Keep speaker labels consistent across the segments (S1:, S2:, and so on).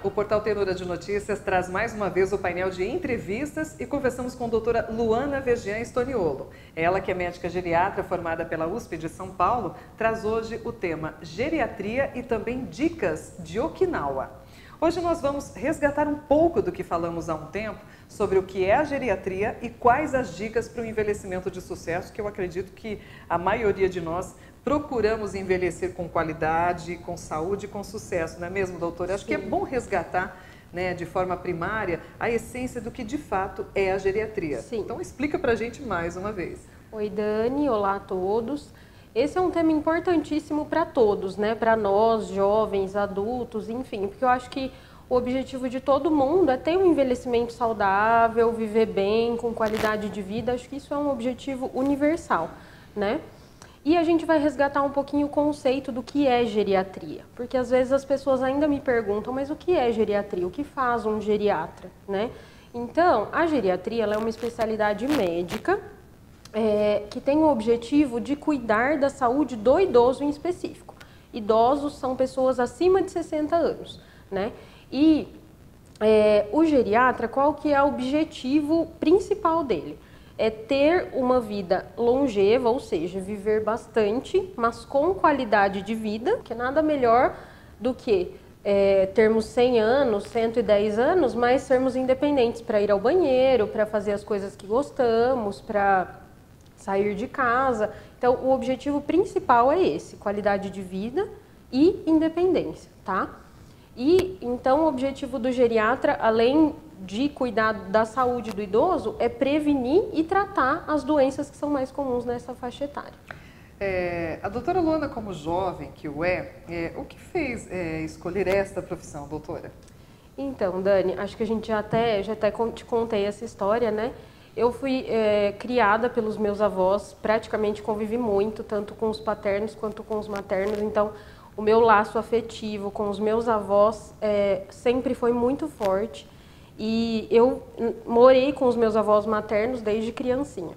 S1: o Portal Tenura de Notícias traz mais uma vez o painel de entrevistas e conversamos com a doutora Luana Vegian Stoniolo. Ela, que é médica geriatra formada pela USP de São Paulo, traz hoje o tema geriatria e também dicas de Okinawa. Hoje nós vamos resgatar um pouco do que falamos há um tempo sobre o que é a geriatria e quais as dicas para o envelhecimento de sucesso, que eu acredito que a maioria de nós procuramos envelhecer com qualidade, com saúde e com sucesso, não é mesmo, doutora? Acho que é bom resgatar, né, de forma primária, a essência do que de fato é a geriatria.
S2: Sim.
S1: Então explica pra gente mais uma vez.
S2: Oi, Dani, olá a todos. Esse é um tema importantíssimo para todos, né? Para nós, jovens, adultos, enfim, porque eu acho que o objetivo de todo mundo é ter um envelhecimento saudável, viver bem, com qualidade de vida. Acho que isso é um objetivo universal, né? E a gente vai resgatar um pouquinho o conceito do que é geriatria, porque às vezes as pessoas ainda me perguntam, mas o que é geriatria? O que faz um geriatra, né? Então, a geriatria ela é uma especialidade médica que tem o objetivo de cuidar da saúde do idoso em específico. Idosos são pessoas acima de 60 anos, né? E o geriatra, qual que é o objetivo principal dele? É ter uma vida longeva, ou seja, viver bastante, mas com qualidade de vida, que nada melhor do que termos 100 anos, 110 anos, mas sermos independentes para ir ao banheiro, para fazer as coisas que gostamos, para sair de casa. Então, o objetivo principal é esse, qualidade de vida e independência, tá? E, então, o objetivo do geriatra, além de cuidar da saúde do idoso, é prevenir e tratar as doenças que são mais comuns nessa faixa etária.
S1: A doutora Luana, como jovem que o que fez escolher esta profissão, doutora?
S2: Então, Dani, acho que a gente já até te contei essa história, né? Eu fui criada pelos meus avós, praticamente convivi muito, tanto com os paternos quanto com os maternos, então o meu laço afetivo com os meus avós sempre foi muito forte. E eu morei com os meus avós maternos desde criancinha.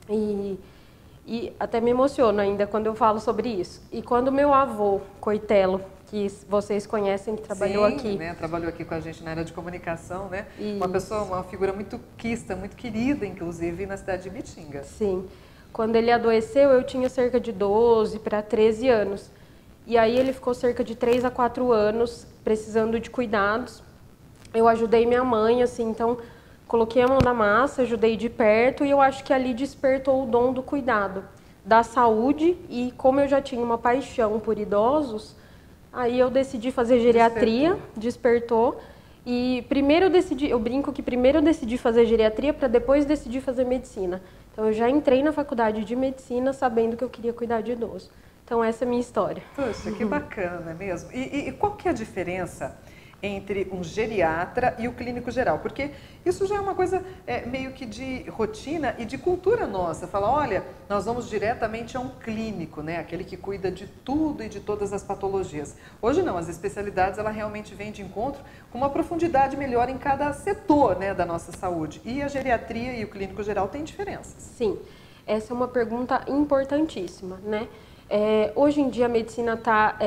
S2: E até me emociono ainda quando eu falo sobre isso. E quando meu avô, Coitelo, que vocês conhecem, que trabalhou aqui.
S1: Né? Trabalhou aqui com a gente na área de comunicação, né?
S2: Isso.
S1: Uma pessoa, uma figura muito quista, muito querida, inclusive, na cidade de Bitinga.
S2: Sim. Quando ele adoeceu, eu tinha cerca de 12 para 13 anos. E aí ele ficou cerca de 3 a 4 anos precisando de cuidados. Eu ajudei minha mãe, assim, então coloquei a mão na massa, ajudei de perto e eu acho que ali despertou o dom do cuidado, da saúde. E como eu já tinha uma paixão por idosos, aí eu decidi fazer geriatria, despertou. E primeiro eu brinco que primeiro eu decidi fazer geriatria para depois decidir fazer medicina. Então eu já entrei na faculdade de medicina sabendo que eu queria cuidar de idoso. Então essa é a minha história.
S1: Poxa, que bacana mesmo. E qual que é a diferença entre um geriatra e o clínico geral? Porque isso já é uma coisa meio que de rotina e de cultura nossa. Fala, olha, nós vamos diretamente a um clínico, né? Aquele que cuida de tudo e de todas as patologias. Hoje não, as especialidades, ela realmente vem de encontro com uma profundidade melhor em cada setor, né, da nossa saúde. E a geriatria e o clínico geral têm diferenças.
S2: Sim, essa é uma pergunta importantíssima, né? Hoje em dia a medicina está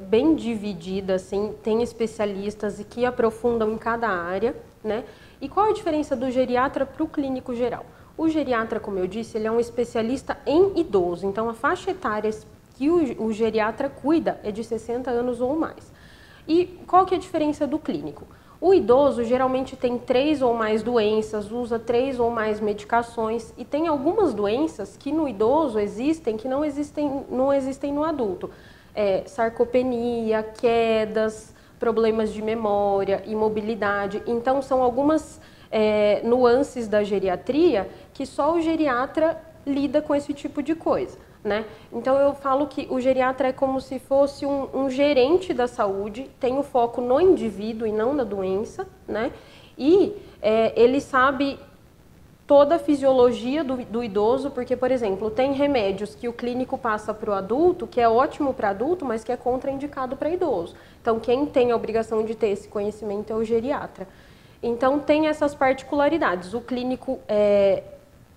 S2: bem dividida, assim, tem especialistas e que aprofundam em cada área, né? E qual a diferença do geriatra para o clínico geral? O geriatra, como eu disse, ele é um especialista em idoso, então a faixa etária que o geriatra cuida é de 60 anos ou mais. E qual que é a diferença do clínico? O idoso geralmente tem 3 ou mais doenças, usa 3 ou mais medicações e tem algumas doenças que no idoso existem, que não existem no adulto. Sarcopenia, quedas, problemas de memória, imobilidade. Então são algumas nuances da geriatria que só o geriatra lida com esse tipo de coisa, né? Então eu falo que o geriatra é como se fosse um gerente da saúde, tem o foco no indivíduo e não na doença, né? E ele sabe toda a fisiologia do idoso, porque, por exemplo, tem remédios que o clínico passa para o adulto, que é ótimo para adulto, mas que é contraindicado para idoso. Então quem tem a obrigação de ter esse conhecimento é o geriatra. Então tem essas particularidades. O clínico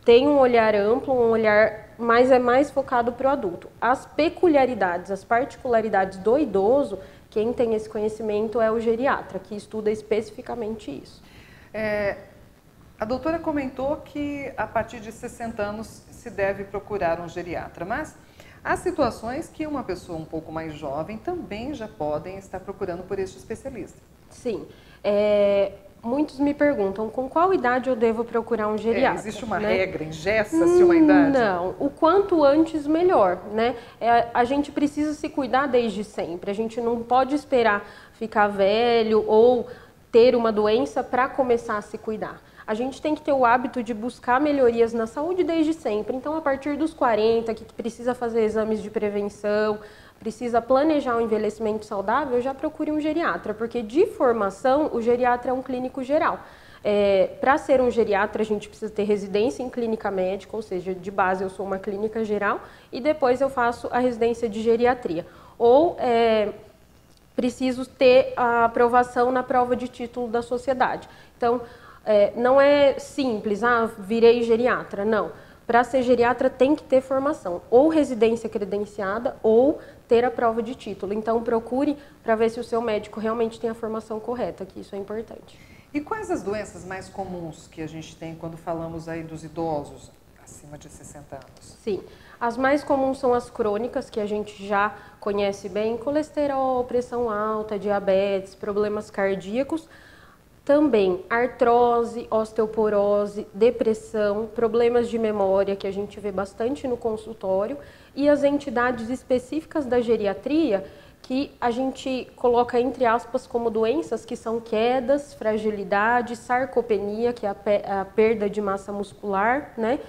S2: tem um olhar amplo, um olhar mas é mais focado para o adulto. As peculiaridades, as particularidades do idoso, quem tem esse conhecimento é o geriatra, que estuda especificamente isso.
S1: A doutora comentou que a partir de 60 anos se deve procurar um geriatra, mas há situações que uma pessoa um pouco mais jovem também já podem estar procurando por este especialista.
S2: Sim. Muitos me perguntam com qual idade eu devo procurar um geriatra.
S1: Existe uma regra, engessa-se uma idade?
S2: Não, o quanto antes melhor, né? A gente precisa se cuidar desde sempre, a gente não pode esperar ficar velho ou ter uma doença para começar a se cuidar. A gente tem que ter o hábito de buscar melhorias na saúde desde sempre. Então, a partir dos 40, que precisa fazer exames de prevenção, precisa planejar um envelhecimento saudável, já procure um geriatra, porque de formação o geriatra é um clínico geral. Para ser um geriatra, a gente precisa ter residência em clínica médica, ou seja, de base eu sou uma clínica geral e depois eu faço a residência de geriatria. Ou preciso ter a aprovação na prova de título da sociedade. Então, não é simples, virei geriatra, não. Para ser geriatra tem que ter formação, ou residência credenciada, ou ter a prova de título. Então, procure para ver se o seu médico realmente tem a formação correta, que isso é importante.
S1: E quais as doenças mais comuns que a gente tem quando falamos aí dos idosos acima de 60 anos?
S2: Sim, as mais comuns são as crônicas, que a gente já conhece bem, colesterol, pressão alta, diabetes, problemas cardíacos. Também artrose, osteoporose, depressão, problemas de memória, que a gente vê bastante no consultório, e as entidades específicas da geriatria, que a gente coloca entre aspas como doenças, que são quedas, fragilidade, sarcopenia, que é a perda de massa muscular, né?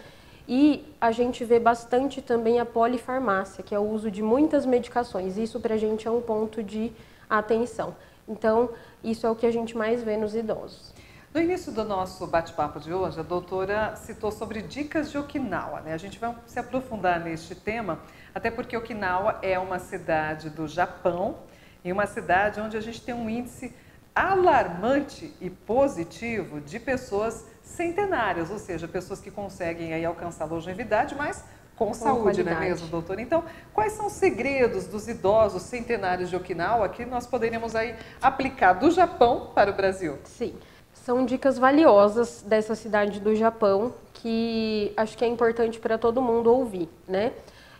S2: E a gente vê bastante também a polifarmácia, que é o uso de muitas medicações. Isso para a gente é um ponto de atenção. Então, isso é o que a gente mais vê nos idosos.
S1: No início do nosso bate-papo de hoje, a doutora citou sobre dicas de Okinawa, né? A gente vai se aprofundar neste tema, até porque Okinawa é uma cidade do Japão e uma cidade onde a gente tem um índice alarmante e positivo de pessoas centenárias, ou seja, pessoas que conseguem aí alcançar longevidade, mas com saúde, não é mesmo, doutora? Então, quais são os segredos dos idosos centenários de Okinawa que nós poderíamos aí aplicar do Japão para o Brasil?
S2: Sim, são dicas valiosas dessa cidade do Japão que acho que é importante para todo mundo ouvir, né?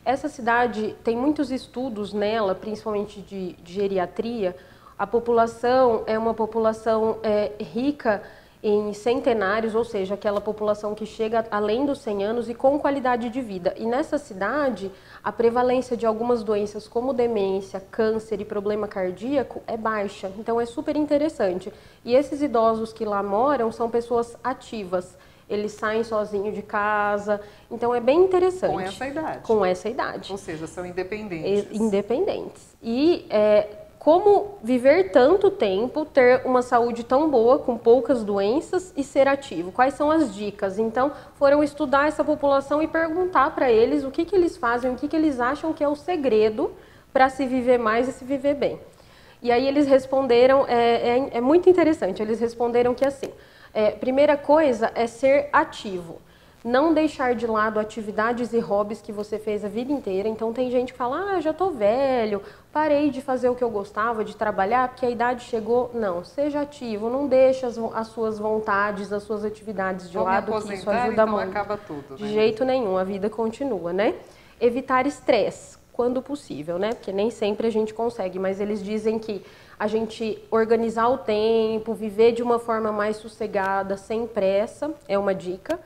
S2: Essa cidade tem muitos estudos nela, principalmente de geriatria. A população é uma população rica em centenários, ou seja, aquela população que chega além dos 100 anos e com qualidade de vida. E nessa cidade, a prevalência de algumas doenças como demência, câncer e problema cardíaco é baixa. Então, é super interessante. E esses idosos que lá moram são pessoas ativas. Eles saem sozinhos de casa. Então, é bem interessante.
S1: Com essa idade.
S2: Com essa idade.
S1: Ou seja, são independentes.
S2: Independentes. E como viver tanto tempo, ter uma saúde tão boa, com poucas doenças e ser ativo? Quais são as dicas? Então, foram estudar essa população e perguntar para eles o que eles fazem, o que eles acham que é o segredo para se viver mais e se viver bem. E aí eles responderam, é muito interessante, eles responderam que assim, primeira coisa é ser ativo. Não deixar de lado atividades e hobbies que você fez a vida inteira. Então, tem gente que fala, já tô velho, parei de fazer o que eu gostava, de trabalhar, porque a idade chegou. Não, seja ativo, não deixe as suas vontades, as suas atividades de lado, que isso ajuda
S1: então
S2: muito.
S1: Acaba tudo,
S2: de jeito nenhum, a vida continua, né? Evitar estresse, quando possível, né? Porque nem sempre a gente consegue, mas eles dizem que a gente organizar o tempo, viver de uma forma mais sossegada, sem pressa, é uma dica.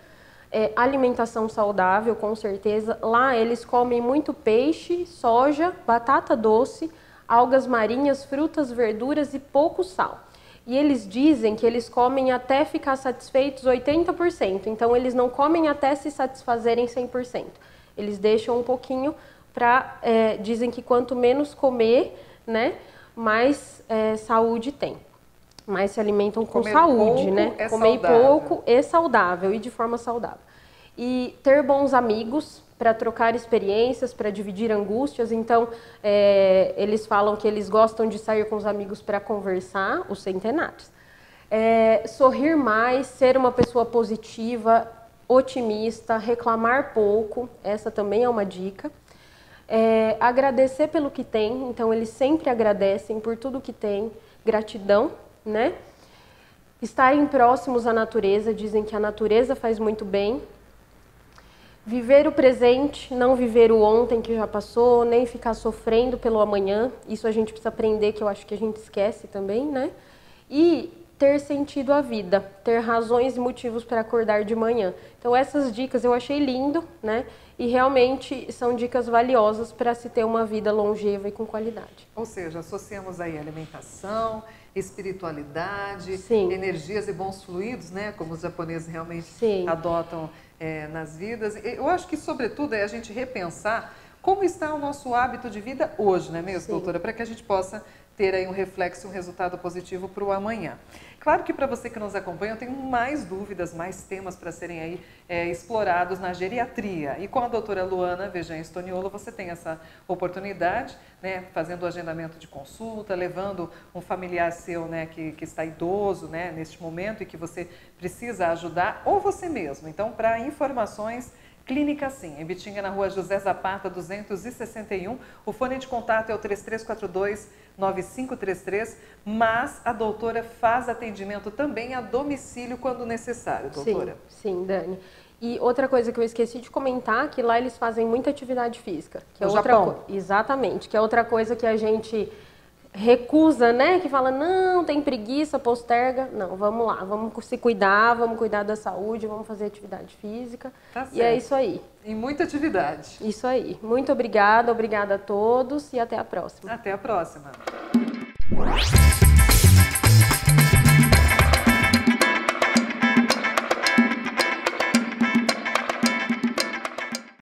S2: Alimentação saudável, com certeza. Lá eles comem muito peixe, soja, batata doce, algas marinhas, frutas, verduras e pouco sal. E eles dizem que eles comem até ficar satisfeitos 80%. Então, eles não comem até se satisfazerem 100%. Eles deixam um pouquinho para... dizem que quanto menos comer, né, mais saúde tem. Mas se alimentam com saúde, né? Comer pouco e saudável, e de forma saudável. E ter bons amigos para trocar experiências, para dividir angústias. Então, eles falam que eles gostam de sair com os amigos para conversar, os centenários. Sorrir mais, ser uma pessoa positiva, otimista, reclamar pouco, essa também é uma dica. Agradecer pelo que tem, então eles sempre agradecem por tudo que tem, gratidão, né? Estarem próximos à natureza, dizem que a natureza faz muito bem. Viver o presente, não viver o ontem que já passou, nem ficar sofrendo pelo amanhã. Isso a gente precisa aprender, que eu acho que a gente esquece também, né? E ter sentido à vida, ter razões e motivos para acordar de manhã. Então essas dicas eu achei lindo, né? E realmente são dicas valiosas para se ter uma vida longeva e com qualidade.
S1: Ou seja, associamos aí alimentação, espiritualidade,
S2: Sim.
S1: energias e bons fluidos, né? Como os japoneses realmente
S2: Sim.
S1: adotam nas vidas. Eu acho que, sobretudo, é a gente repensar como está o nosso hábito de vida hoje, não é mesmo,
S2: Sim.
S1: doutora? Para que a gente possa ter aí um reflexo, um resultado positivo para o amanhã. Claro que para você que nos acompanha, eu tenho mais dúvidas, mais temas para serem aí explorados na geriatria. E com a doutora Luana Vejan Estoniolo, você tem essa oportunidade, né, fazendo o agendamento de consulta, levando um familiar seu, né, que está idoso, né, neste momento e que você precisa ajudar, ou você mesmo. Então, para informações, Clínica Sim, em Bitinga, na rua José Zapata, 261. O fone de contato é o 3342-9533, mas a doutora faz atendimento também a domicílio quando necessário, doutora.
S2: Sim, Dani. E outra coisa que eu esqueci de comentar, que lá eles fazem muita atividade física. Que
S1: no Japão?
S2: Exatamente, que é outra coisa que a gente recusa, né? Que fala, não, tem preguiça, posterga. Não, vamos lá, vamos se cuidar, vamos cuidar da saúde, vamos fazer atividade física.
S1: Tá certo.
S2: E é isso aí.
S1: E muita atividade.
S2: Isso aí. Muito obrigada a todos e até a próxima.
S1: Até a próxima.